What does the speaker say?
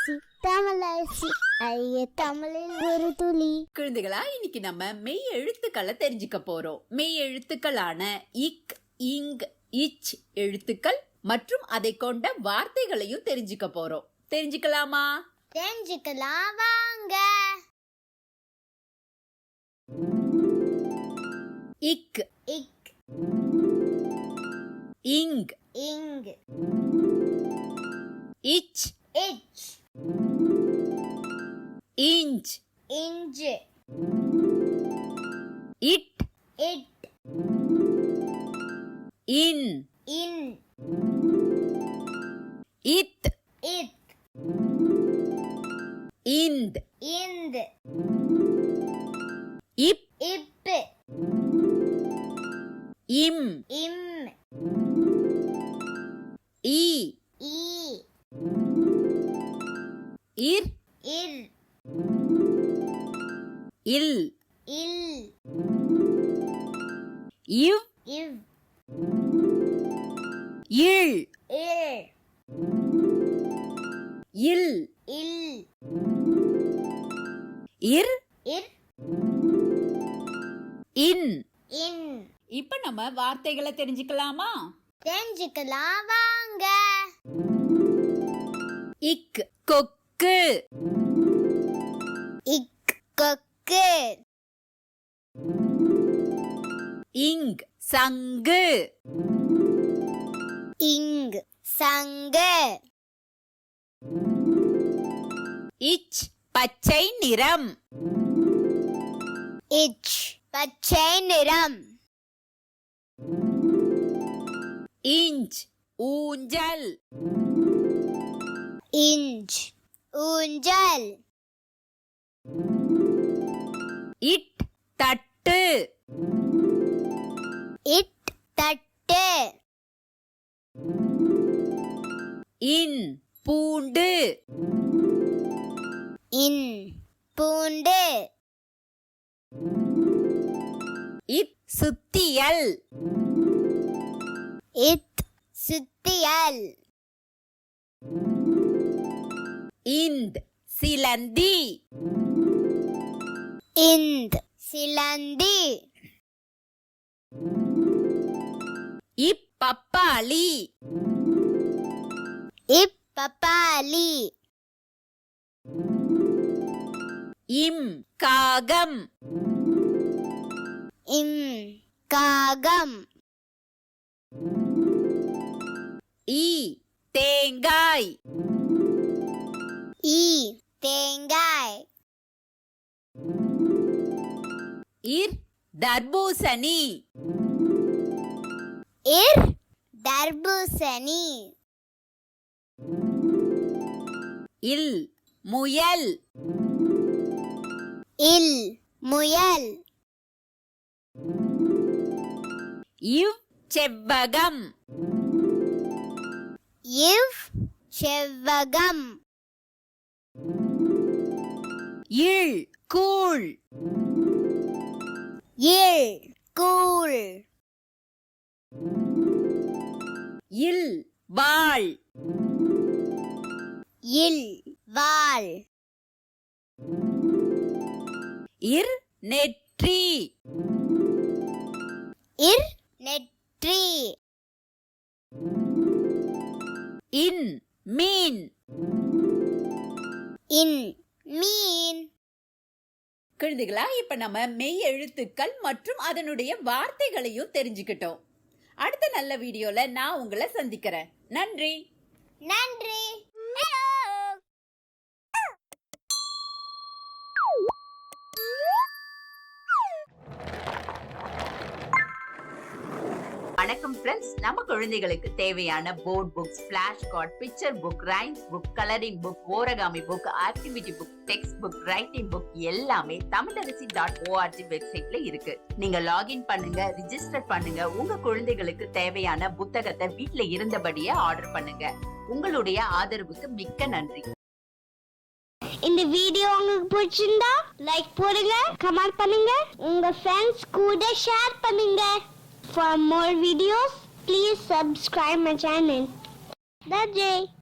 தமிழரசி தமிழரசி ஐய தமிழில் ஒரு துளி. குழந்தைகளா, இன்னைக்கு நம்ம மெய் எழுத்துக்களை தெரிஞ்சுக்க போறோம். மெய் எழுத்துக்களான இக், இங், இச் எழுத்துக்கள் மற்றும் அதை கொண்ட வார்த்தைகளையும் தெரிஞ்சுக்க போறோம். தெரிஞ்சுக்கலாமா? தெரிஞ்சுக்கலாம் வாங்க. இக், இக், இங், இங், இச், இச், இஞ்ச், இஞ்ச், இட், இட், இன், இன், இத், இத், இந்த், இந்த், இப், இப், இம், இம், இ, ஈ, இர், இர், இல், இல், இவ், இவ், இல், இல், இல், இல், இர், இர், இன். இன். இப்ப நம்ம வார்த்தைகளை தெரிஞ்சுக்கலாமா? தெரிஞ்சுக்கலாம் வாங்க. இக், கொக்கு, இக், கொக்கு, இங், சங்கு, இங், சங்கு, இச், பச்சை நிறம், இச், பச்சை நிறம், இஞ்ச், ஊஞ்சல், இஞ்ச், ஊஞ்சல், இட், தட்டு, இட், தட்டு, இன், பூண்டு, இன், பூண்டு, இத், சுத்தியல், இத், சுத்தியல், இந்த், சிலந்தி, இந்த், சிலந்தி, இப், பப்பாளி, இப், பப்பாளி, இம், காகம், இம், காகம், ஈ, தேங்காய், ஈ, தேங்காய், இர், தர்பூசணி, இர், தர்பூசணி, இல், முயல், இல், முயல், இவ், செவ்வகம், இவ், செவ்வகம், இல், கூழ், இல், கூழ், இல், வாள், இல், வாள், இர், நெற்றி, இர், நெற்றி, இன், மீன். இன், மீன். குழந்தைகளா, இப்ப நம்ம மெய் எழுத்துக்கள் மற்றும் அதனுடைய வார்த்தைகளையும் தெரிஞ்சுக்கிட்டோம். அடுத்த நல்ல வீடியோல நான் உங்களை சந்திக்கிறேன். நன்றி. நன்றி. வணக்கம் ஃப்ரெண்ட்ஸ். நம்ம குழந்தைகளுக்கு தேவையான board books, flash card, picture book, rhymes book, colouring book, origami book, activity book, text book, writing book எல்லாமே Tamilarasi.org வெப்சைட்ல இருக்கு. நீங்க லாகின் பண்ணுங்க, ரிஜிஸ்டர் பண்ணுங்க. உங்க குழந்தைகளுக்கு தேவையான புத்தகத்தை வீட்ல இருந்தபடியே ஆர்டர் பண்ணுங்க. உங்களுடைய ஆதரவுக்கு மிக்க நன்றி. இந்த வீடியோ உங்களுக்கு பிடிச்சிருந்தா லைக் போடுங்க, கமெண்ட் பண்ணுங்க, உங்க ஃப்ரெண்ட்ஸ் கூட ஷேர் பண்ணுங்க. For more videos, please subscribe my channel. That's it.